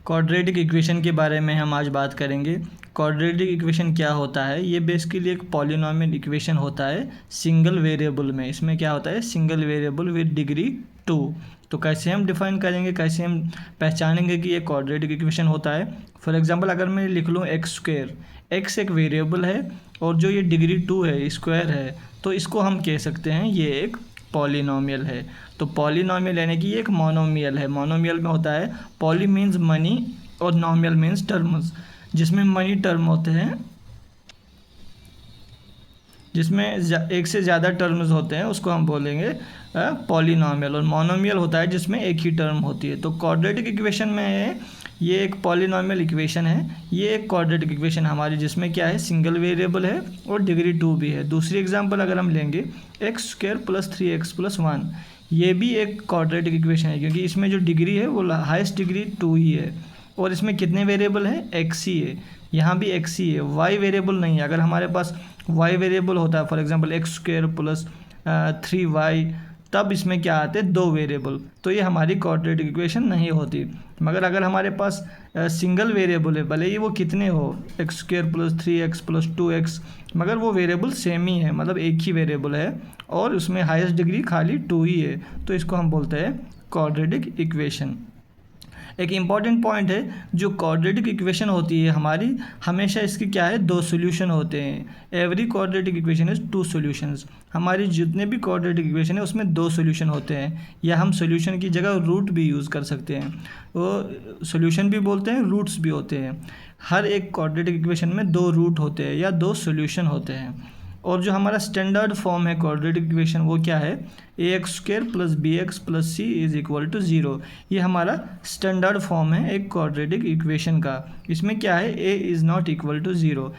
Quadratic equation के बारे में हम आज बात करेंगे। क्वाड्रेटिक इक्वेशन क्या होता है? ये बेसिकली एक पॉलिनॉमियल इक्वेशन होता है सिंगल वेरिएबल में। इसमें क्या होता है? Single variable with degree 2। तो कैसे हम डिफाइन करेंगे, कैसे हम पहचानेंगे कि ये क्वाड्रेटिक इक्वेशन होता है? फॉर एग्जांपल अगर मैं लिख लूँ एक्स स्क्वायर, एक्स एक वेरिएबल है और जो ये डिग्री 2 है, स्क्वायर है, तो इसको हम कह सकते हैं ये एक पॉलिनॉमियल है। तो पॉलिनॉमियल यानी कि ये एक मोनोमियल है। मोनोमियल में होता है, पॉली मीन्स मनी और नॉमियल मीन्स टर्म्स। जिसमें मनी टर्म होते हैं, जिसमें एक से ज़्यादा टर्म्स होते हैं, उसको हम बोलेंगे पॉलिनॉमियल। और मोनोमियल होता है जिसमें एक ही टर्म होती है। तो क्वाड्रेटिक इक्वेशन में ये एक पॉलिनॉमियल इक्वेशन है, ये एक क्वाड्रेटिक इक्वेशन हमारी, जिसमें क्या है? सिंगल वेरिएबल है और डिग्री 2 भी है। दूसरी एग्जांपल अगर हम लेंगे x square plus 3x plus 1, ये भी एक क्वाड्रेटिक इक्वेशन है क्योंकि इसमें जो डिग्री है वो हाईएस्ट डिग्री 2 ही है और इसमें कितने वेरिएबल हैं? x ही है, यहाँ भी x ही है, y वेरिएबल नहीं है। अगर हमारे पास y वेरिएबल होता है, for example x square plus 3y, तब इसमें क्या आते हैं? 2 वेरिएबल, तो ये हमारी क्वाड्रेटिक इक्वेशन नहीं होती। मगर अगर हमारे पास सिंगल वेरिएबल है, भले ही वो कितने हो, x square plus 3x plus 2x, मगर वो वेरिएबल सेम ही है, मतलब एक ही वेरिएबल है और उसमें हाईएस्ट डिग्री खाली 2 ही है, तो इसको हम बोलते हैं क्वाड्रेटिक इक्वेशन। एक इम्पॉर्टेंट पॉइंट है, जो क्वाड्रेटिक इक्वेशन होती है हमारी, हमेशा इसके क्या है? 2 सॉल्यूशन होते हैं। Every quadratic equation is 2 solutions. हमारी जितने भी क्वाड्रेटिक इक्वेशन है उसमें 2 सॉल्यूशन होते हैं, या हम सॉल्यूशन की जगह रूट भी यूज़ कर सकते हैं। वो सॉल्यूशन भी बोलते हैं, रूट्स भी होते हैं। हर एक क्वाड्रेटिक इक्वेशन में 2 रूट होते हैं या 2 सॉल्यूशन होते हैं। और जो हमारा स्टैंडर्ड फॉर्म है क्वाड्रेटिक इक्वेशन, वो क्या है? ax square plus bx plus c is equal to 0। ये हमारा स्टैंडर्ड फॉर्म है एक क्वाड्रेटिक इक्वेशन का। इसमें क्या है? a is not equal to 0।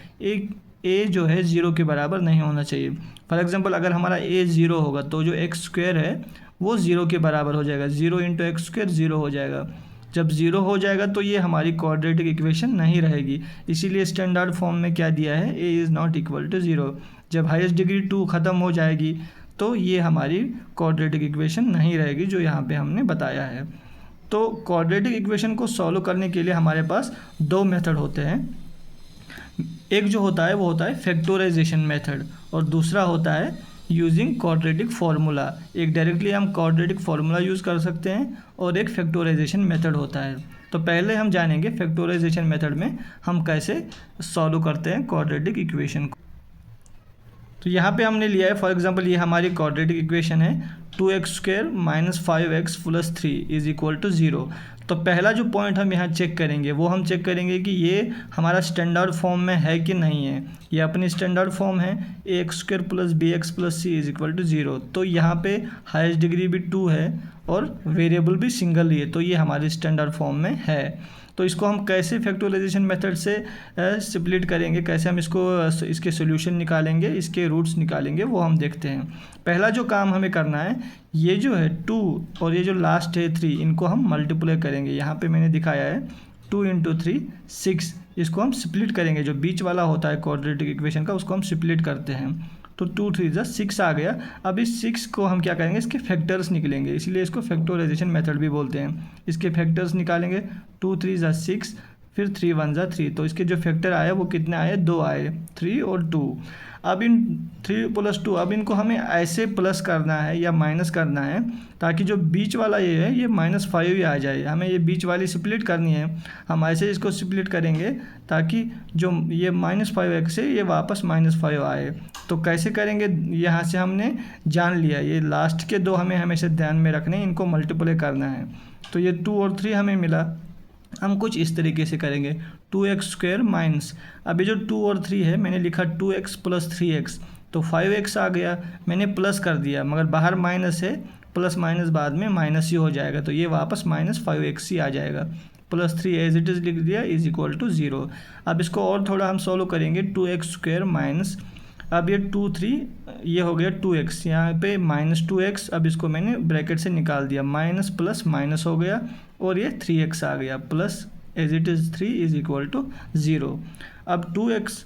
a जो है 0 के बराबर नहीं होना चाहिए। फॉर एग्जांपल अगर हमारा a 0 होगा तो जो x स्क्वायर है वो 0 के बराबर हो जाएगा। 0 इंटू एक्स स्क्वायर 0 हो जाएगा। जब 0 हो जाएगा तो ये हमारी क्वाड्रेटिक इक्वेशन नहीं रहेगी। इसीलिए स्टैंडर्ड फॉर्म में क्या दिया है? a is not equal to 0। जब हाईएस्ट डिग्री 2 ख़त्म हो जाएगी तो ये हमारी क्वाड्रेटिक इक्वेशन नहीं रहेगी, जो यहाँ पे हमने बताया है। तो क्वाड्रेटिक इक्वेशन को सॉल्व करने के लिए हमारे पास 2 मेथड होते हैं। एक जो होता है वो होता है फैक्टराइजेशन मेथड, और दूसरा होता है यूजिंग क्वाड्रेटिक फार्मूला। एक डायरेक्टली हम क्वाड्रेटिक फार्मूला यूज़ कर सकते हैं और एक फैक्टराइजेशन मेथड होता है। तो पहले हम जानेंगे फैक्टराइजेशन मेथड में हम कैसे सॉल्व करते हैं क्वाड्रेटिक इक्वेशन को। तो यहाँ पे हमने लिया है, फॉर एग्जांपल ये हमारी क्वाड्रेटिक इक्वेशन है, 2x square minus 5x plus 3 is equal to 0। तो पहला जो पॉइंट हम यहाँ चेक करेंगे वो हम चेक करेंगे कि ये हमारा स्टैंडर्ड फॉर्म में है कि नहीं है। ये अपनी स्टैंडर्ड फॉर्म है, ax square plus bx plus c is equal to 0। तो यहाँ पे हाईएस्ट डिग्री भी 2 है और वेरिएबल भी सिंगल ही है, तो ये हमारी स्टैंडर्ड फॉर्म में है। तो इसको हम कैसे फैक्टराइजेशन मेथड से स्प्लिट करेंगे, कैसे हम इसके सॉल्यूशन निकालेंगे, इसके रूट्स निकालेंगे, वो हम देखते हैं। पहला जो काम हमें करना है, ये जो है 2 और ये जो लास्ट है 3, इनको हम मल्टीप्लाई करेंगे। यहाँ पे मैंने दिखाया है 2 इंटू 3 6, इसको हम स्प्लिट करेंगे। जो बीच वाला होता है क्वाड्रेटिक इक्वेशन का, उसको हम स्प्लिट करते हैं। तो 2 3 6 आ गया। अब इस 6 को हम क्या करेंगे? इसके फैक्टर्स निकलेंगे, इसीलिए इसको फैक्टराइजेशन मेथड भी बोलते हैं। इसके फैक्टर्स निकालेंगे, 2 3 6, फिर 3 1 3। तो इसके जो फैक्टर आए वो कितने आए? 2 आए, 3 और 2। अब इन 3 प्लस 2, अब इनको हमें ऐसे प्लस करना है या माइनस करना है ताकि जो बीच वाला ये है ये -5 ही आ जाए। हमें ये बीच वाली स्प्लिट करनी है, हम ऐसे इसको स्प्लिट करेंगे ताकि जो ये -5x है ये वापस -5 आए। तो कैसे करेंगे? यहाँ से हमने जान लिया, ये लास्ट के 2 हमें हमेशा ध्यान में रखने हैं, इनको मल्टीप्लाई करना है। तो ये 2 और 3 हमें मिला। हम कुछ इस तरीके से करेंगे, 2x स्क्वायर माइनस, अभी जो 2 और 3 है मैंने लिखा 2x प्लस 3x, तो 5x आ गया, मैंने प्लस कर दिया, मगर बाहर माइनस है, प्लस माइनस बाद में माइनस ही हो जाएगा, तो ये वापस -5x ही आ जाएगा। प्लस 3 एज इट इज़ लिख दिया इज इक्वल टू 0। अब इसको और थोड़ा हम सॉल्व करेंगे, 2x स्क्वायर माइनस, अब ये 2 3 ये हो गया 2x, यहाँ पे -2x, अब इसको मैंने ब्रैकेट से निकाल दिया, माइनस प्लस माइनस हो गया और ये 3x आ गया, plus as it is 3 is equal to 0। अब 2x,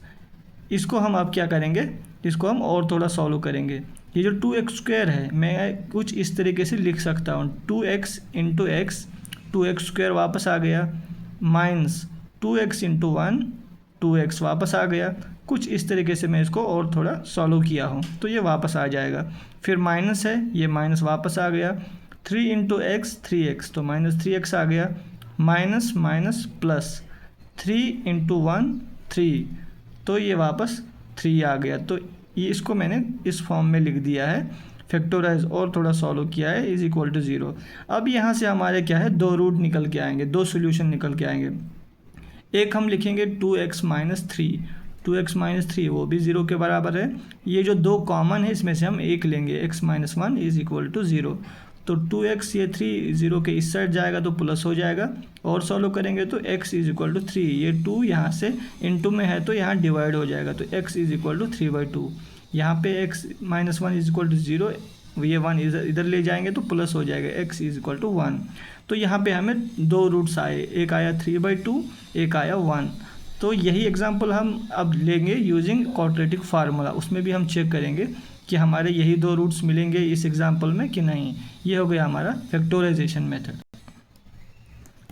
इसको हम अब क्या करेंगे? इसको हम और थोड़ा सॉल्व करेंगे। ये जो 2x स्क्वायर है मैं कुछ इस तरीके से लिख सकता हूँ, 2x into x, 2x square वापस आ गया, माइनस 2x इंटू 1 2x वापस आ गया। कुछ इस तरीके से मैं इसको और थोड़ा सॉल्व किया हूँ तो ये वापस आ जाएगा। फिर माइनस है, ये माइनस वापस आ गया। 3 इंटू एक्स 3x तो माइनस 3x आ गया। माइनस माइनस प्लस 3 इंटू 1 3 तो ये वापस 3 आ गया। तो ये इसको मैंने इस फॉर्म में लिख दिया है, फैक्टराइज और थोड़ा सॉल्व किया है, इज इक्वल टू 0। अब यहाँ से हमारे क्या है, दो रूट निकल के आएंगे, दो सोल्यूशन निकल के आएंगे। एक हम लिखेंगे 2x माइनस 3, 2x माइनस 3 वो भी 0 के बराबर है। ये जो दो कॉमन है इसमें से हम एक लेंगे, x minus 1 is equal to 0। तो 2x ये 3 0 के इस साइड जाएगा तो प्लस हो जाएगा, और सॉल्व करेंगे तो x इज इक्वल टू 3, ये 2 यहाँ से इनटू में है तो यहाँ डिवाइड हो जाएगा, तो x इज इक्वल टू 3/2। यहाँ पे x minus 1 is equal to 0, ये 1 इधर ले जाएंगे तो प्लस हो जाएगा, x इज इक्वल टू 1। तो यहाँ पे हमें दो रूट्स आए, एक आया 3/2, एक आया 1। तो यही एग्जांपल हम अब लेंगे यूजिंग क्वाड्रेटिक फार्मूला, उसमें भी हम चेक करेंगे कि हमारे यही दो रूट्स मिलेंगे इस एग्जांपल में कि नहीं। ये हो गया हमारा फैक्टराइजेशन मेथड।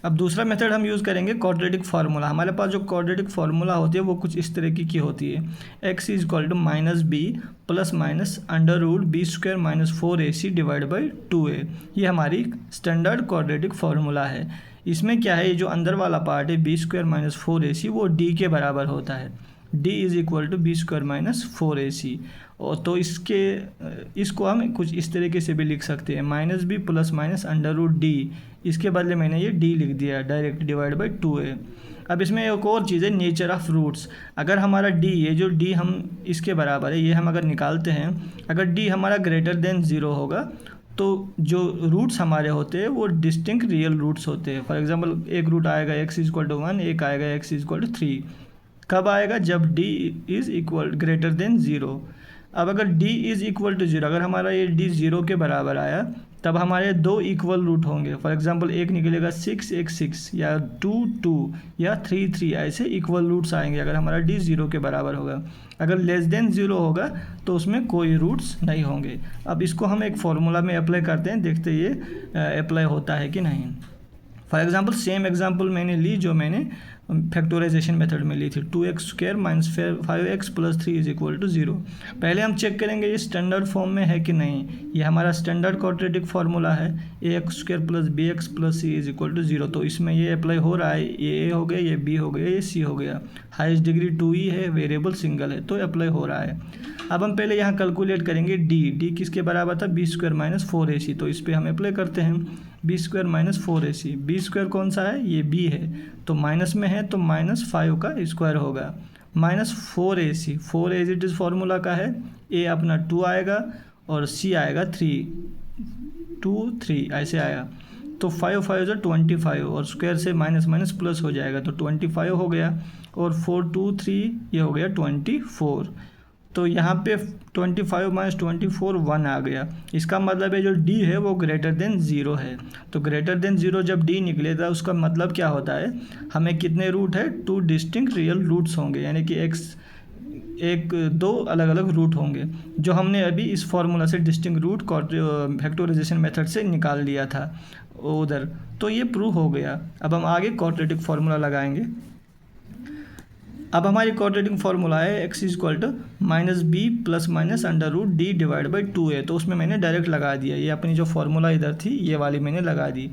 अब दूसरा मेथड हम यूज़ करेंगे क्वाड्रेटिक फार्मूला। हमारे पास जो क्वाड्रेटिक फार्मूला होती है वो कुछ इस तरीके की होती है, x is equal to minus B plus minus under root B square minus 4ac divide by 2a। ये हमारी स्टैंडर्ड क्वाड्रेटिक फार्मूला है। इसमें क्या है, ये जो अंदर वाला पार्ट है बी स्क्वायर माइनस 4ac वो d के बराबर होता है, d is equal to B square minus 4ac। और तो इसको हम कुछ इस तरीके से भी लिख सकते हैं, minus B plus minus under root D, इसके बदले मैंने ये d लिख दिया डायरेक्ट डिवाइड बाई 2a। अब इसमें एक और चीज़ है, नेचर ऑफ रूट्स। अगर हमारा d, ये जो d हम इसके बराबर है, ये हम अगर निकालते हैं, अगर d हमारा ग्रेटर देन 0 होगा तो जो रूट्स हमारे होते हैं वो डिस्टिंक्ट रियल रूट्स होते हैं। फॉर एग्जांपल एक रूट आएगा x इज इक्वल टू 1, एक आएगा x इज इक्वल टू 3। कब आएगा, जब d is equal greater than 0। अब अगर d इज़ इक्वल टू 0, अगर हमारा ये d 0 के बराबर आया तब हमारे दो इक्वल रूट होंगे। फॉर एग्जांपल एक निकलेगा 6 एक 6 या 2 2 या 3 3, ऐसे इक्वल रूट्स आएंगे अगर हमारा d 0 के बराबर होगा। अगर लेस देन 0 होगा तो उसमें कोई रूट्स नहीं होंगे। अब इसको हम एक फार्मूला में अप्लाई करते हैं, देखते ये अप्लाई होता है कि नहीं। फॉर एग्जांपल सेम एग्जांपल मैंने ली जो मैंने फैक्टराइजेशन मेथड में ली थी, 2x square minus 5x plus 3 is equal to 0। पहले हम चेक करेंगे ये स्टैंडर्ड फॉर्म में है कि नहीं। ये हमारा स्टैंडर्ड क्वाड्रेटिक फार्मूला है, ax square plus bx plus c is equal to 0। तो इसमें ये अप्लाई हो रहा है, ये a हो गया, ये b हो गया, ये c हो गया। हाईएस्ट डिग्री 2e है, वेरिएबल सिंगल है तो अप्लाई हो रहा है। अब हम पहले यहाँ कैलकुलेट करेंगे d किसके बराबर था, b स्क्वायर माइनस 4ac। तो इस पर हम अप्लाई करते हैं, B square minus 4ac। B square कौन सा है, ये b है, तो माइनस में है तो माइनस 5 का स्क्वायर होगा, minus 4ac। 4 as it is formula का है, a अपना 2 आएगा और c आएगा 3, 2 3 ऐसे आया। तो 5 5 जो 25 और स्क्वायर से माइनस माइनस प्लस हो जाएगा तो 25 हो गया, और 4 2 3 ये हो गया 24। तो यहाँ पे 25 माइनस 24 1 आ गया। इसका मतलब है जो d है वो ग्रेटर देन 0 है। तो ग्रेटर देन 0 जब d निकलेगा उसका मतलब क्या होता है, हमें कितने रूट है, 2 डिस्टिंक्ट रियल रूट्स होंगे, यानी कि दो अलग अलग रूट होंगे जो हमने अभी इस फार्मूला से डिस्टिंक्ट रूट फैक्टराइजेशन मेथड से निकाल लिया था उधर। तो ये प्रूव हो गया। अब हम आगे क्वाड्रेटिक फार्मूला लगाएंगे। अब हमारी क्वाड्रेटिक फार्मूला है x is equal to minus B plus minus under root D divide by 2a। तो उसमें मैंने डायरेक्ट लगा दिया, ये अपनी जो फार्मूला इधर थी ये वाली मैंने लगा दी।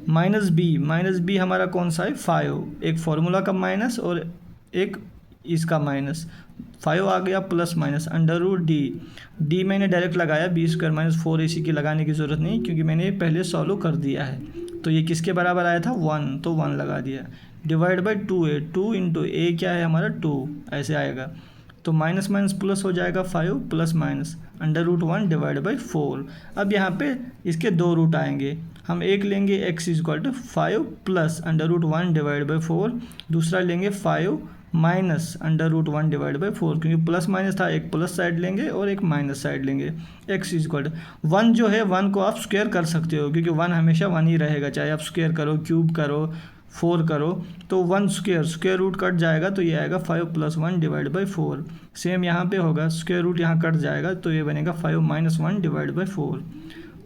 माइनस बी हमारा कौन सा है, 5, एक फार्मूला का माइनस और एक इसका माइनस, 5 आ गया plus minus under root D मैंने डायरेक्ट लगाया, बी स्क्वायर माइनस 4ac की लगाने की ज़रूरत नहीं क्योंकि मैंने पहले सॉल्व कर दिया है। तो ये किसके बराबर आया था, 1, तो 1 लगा दिया, डिवाइड बाई 2a, 2 इंटू ए क्या है हमारा 2 ऐसे आएगा। तो माइनस माइनस प्लस हो जाएगा, 5 plus minus under root 1 divide by 4। अब यहाँ पे इसके दो रूट आएंगे, हम एक लेंगे x is equal to 5 plus under root 1 divide by 4, दूसरा लेंगे 5 minus under root 1 divide by 4, क्योंकि प्लस माइनस था, एक प्लस साइड लेंगे और एक माइनस साइड लेंगे। x इज इक्वल टू 1 जो है 1 को आप स्क्वायर कर सकते हो क्योंकि 1 हमेशा 1 ही रहेगा, चाहे आप स्क्वायर करो, क्यूब करो, 4 करो, तो 1 स्क्वायर रूट कट जाएगा तो ये आएगा 5 प्लस 1 डिवाइड बाई 4। सेम यहाँ पे होगा, स्क्वायर रूट यहाँ कट जाएगा तो ये बनेगा 5 माइनस 1 डिवाइड बाई 4।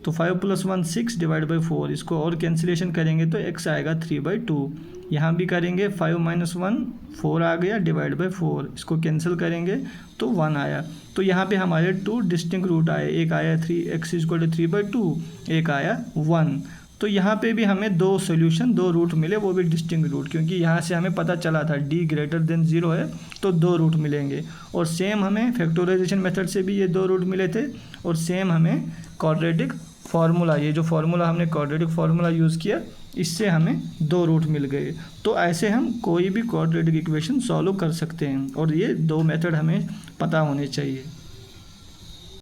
तो 5 + 1 6 / 4, इसको और कैंसिलेशन करेंगे तो x आएगा 3/2। यहाँ भी करेंगे 5 - 1 4 आ गया /4, इसको कैंसिल करेंगे तो 1 आया। तो यहाँ पे हमारे 2 डिस्टिंक्ट रूट आए, एक आया 3x = 3/2, एक आया 1। तो यहाँ पे भी हमें 2 सोल्यूशन 2 रूट मिले, वो भी डिस्टिंक्ट रूट, क्योंकि यहाँ से हमें पता चला था d > 0 है तो 2 रूट मिलेंगे। और सेम हमें फैक्टराइजेशन मेथड से भी ये 2 रूट मिले थे, और सेम हमें क्वाड्रेटिक फार्मूला, ये जो फार्मूला हमने क्वाड्रेटिक फार्मूला यूज़ किया, इससे हमें 2 रूट मिल गए। तो ऐसे हम कोई भी क्वाड्रेटिक इक्वेशन सॉल्व कर सकते हैं, और ये 2 मेथड हमें पता होने चाहिए।